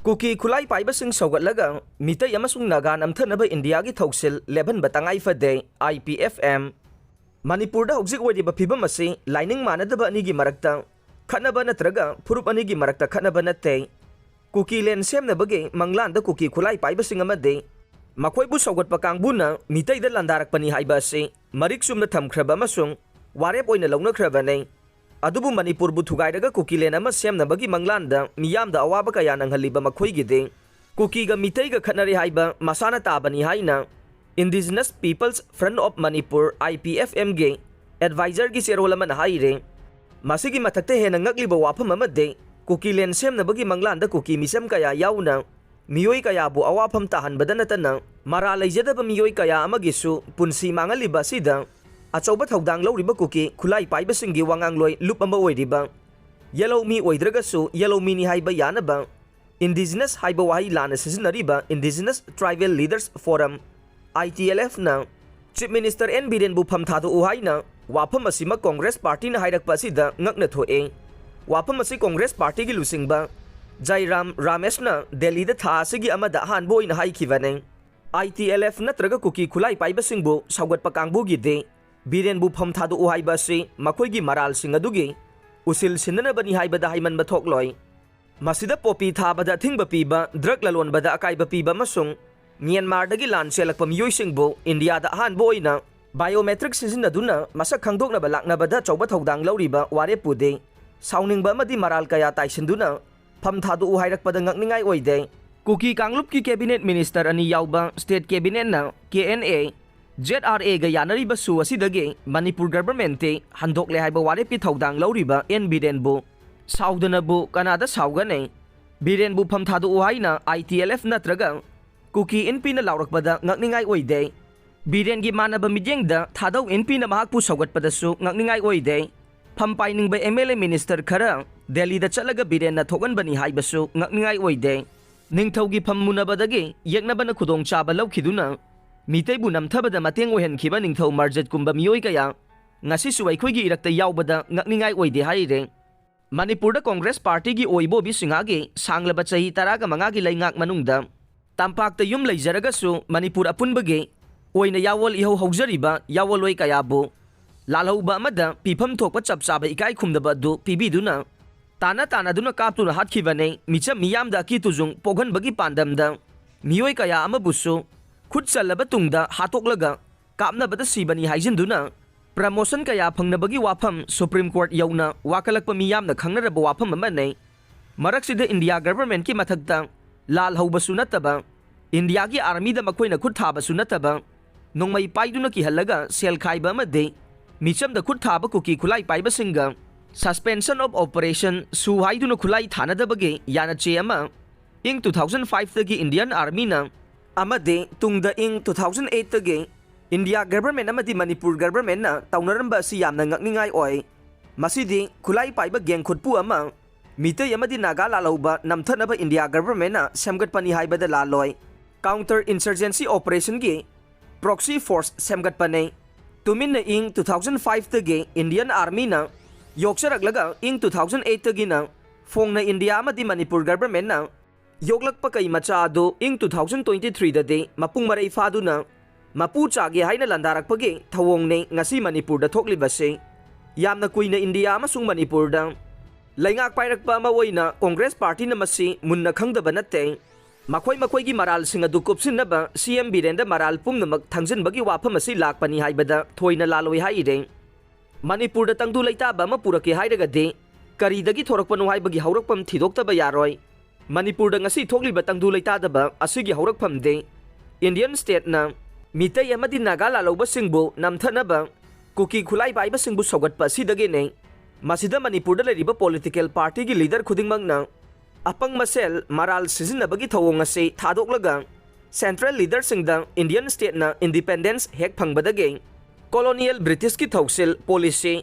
Kuki Khutlai Paibasing Sougatlaga Meetei Amasung Naga Namthanaba Indiagi Thousil Lephanba Tangaifade IPFM Manipurda hojik oiriba phibam asi lining manadaba anigi marakta khanaba natraga phurup anigi marakta khanaba natte Kuki len semnabage manglanda Kuki Khutlai Paibasing amade makoibu saugatpa kangbuna Meetei da landarakpani haiba asi marik sumna thamkhraba amasung warep oina launakhrabane adubu Manipur bu thugairaga Kuki len ama semnabagi manglanda miyamda awaba kaya nanghaliba makhoigide Kuki ga Meetei ga khanari haiba masana tabani haina Indigenous Peoples Front of Manipur IPFM ge advisor gi serol man haire masigi mathakte hena ngagliba wafam amade Kuki len semnabagi manglanda Kuki misam kaya yauna miyoi kaya bu awafam tahanbada natana mara leijadaba miyoi kaya amagisu punsi mangaliba sida achauba thaudang loriba Kuki Khutlai Paibasing gi wangangloi lup ama oiriba yellow mi oidragasu yellow mi ni haiba yanaba Indigenous haiba wahi lana sizinariba Indigenous Tribal Leaders Forum ITLF na Chief Minister N Biren bu pham thadu uhai na wafam asima Congress Party na hairakpa sida ngakna thoe wafam asi Congress Party gi lusingba Jairam Ramesh na Delhi da tha asigi amada hanboi na haikhiwane ITLF natraga Kuki Khutlai Paibasing bu saugatpa kangbu gi de Biren bu pham thadu uhai ba si makoi gi maral sing adugi usil sinana bani haibada haiman ba thokloi masida popi thabada thingba piba drug lalon bada akai ba piba masung Myanmar dagi lan selakpa miyoi singbo India da hanbo oina biometric sizinaduna masak khangdokna ba lakna bada chauba thaudang lauriba ware pude sauningba amadi maral kaya taisinduna pham thadu uhairakpada ngakningai oide Kuki Kanglup ki cabinet minister ani yauba state cabinet na KNA ZRA ga yanariba su asidage Manipur government te handokle haiba ware pi thaudang lauriba N Biren bu saudana bu kanada saugane Biren bu pham thadu uhaina ITLF natraga Kuki NP na laurakpada ngakningai oide Biren gi manaba midyengda thadau NP na mahakpu saugatpadasu ngakningai oide phampai ningba MLA minister khara Delhi da chalaga Biren na thogan bani haibasu ngakningai oide ningthaugi phammunabadagi yeknabana khudong chaba laukhiduna Meetei bu namthabada mateng ohenkhiba ningthau marjet kumba miyoi kaya ngasi suwai khoigi irakta yaubada ngakningai oide haire Manipur da Congress Party gi oibo bi singagi sanglaba chahi 15 gi laingak manungda Tampakta yum leijaragassu Manipur apunbage oina yawol ihau haujariba yawoloi kayabu lalhauba amada pifam thokpa chapchaba ikai khumdaba du pibiduna tana duna kaptuna hatkibane micham miyamda ki tujung poghanbagi pandamda miyoi kaya amabusu khutchalaba tungda hatoklaga kapnabada sibani haijinduna promotion kaya phangnabagi wafam Supreme Court yauna wakalakpa miyamna khangnaraba wafam amane maraksida India government ki mathakta lal haubasu nataba Indiagi army da makoina khut thabasu nataba nongmai paiduna ki halaga sel khaiba amade micham da khut thaba Kuki Khutlai Paibasing ga suspension of operation su haiduna khulai thanadabage yana che ama ing 2005 tagi Indian army na amade tungda ing 2008 tagi India government amadi Manipur government na taunaramba si yamna ngakningai oi masidi Khutlai Paiba geng khutpu ama Meetei amadi Naga lalauba namthanaba India government na semgatpani haibada laloi counter insurgency operation gi proxy force semgatpane tumin na ing 2005 tagi Indian army na yoksharaklaga ing 2008 tagi na phong na India amadi Manipur government na yoklakpa kai macha ado ing 2023 dade mapung marai faduna mapu chage haina landarakpage thawong ne ngasi Manipur da thoklibase yamna kuina India amasung Manipur da Laingak pairakpa ama oina Congress Party na masi munna khangdaba natte makhoi gi maral singa du kupsinnaba CM Biren da maral pumnamak thangjinbagi wafam asi lakpani haibada thoina laloi haire Manipur da tangdu leitaba ama purake hairaga de karidagi thorakpanu haibagi haurakpam thidoktaba yaroi Manipur da ngasi thokliba tangdu leitadaba asigi haurakpam de Indian state na Meetei amadi Naga lalauba singbu namthanaba Kuki Khutlai Paibasing bu saugatpa sidage ne Masida Manipur da leriba political party gi leader khudingmangna apang masel maral sizinabagi thawong ase thadoklaga central leader singda Indian state na independence hek phangbadage colonial British ki Thousil policy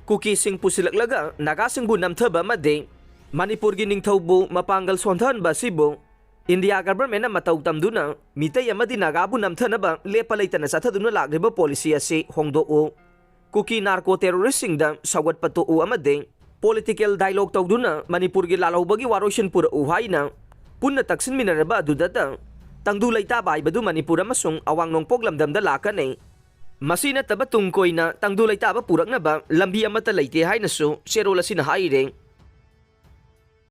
Kuki sing pusilaklaga Naga singbu namthaba made Manipur gi ningthaubu mapangal sonthan basibo India government na matau tamduna Meetei amadi Naga bu namthanaba lepa leitana sathaduna lagriba policy ase hongdo Kuki narco terrorist singda saugat patu amade political dialogue tawduna Manipur gi lalawbagi waroishan pura uhaina punna taksinminaraba adudata tangdu leitaba haibadu Manipur amasung awang nongpok lamdamda lakani. Masina taba tungkoy na tangdu leitaba puraknaba lambi amata leite hainasu serol asina haire.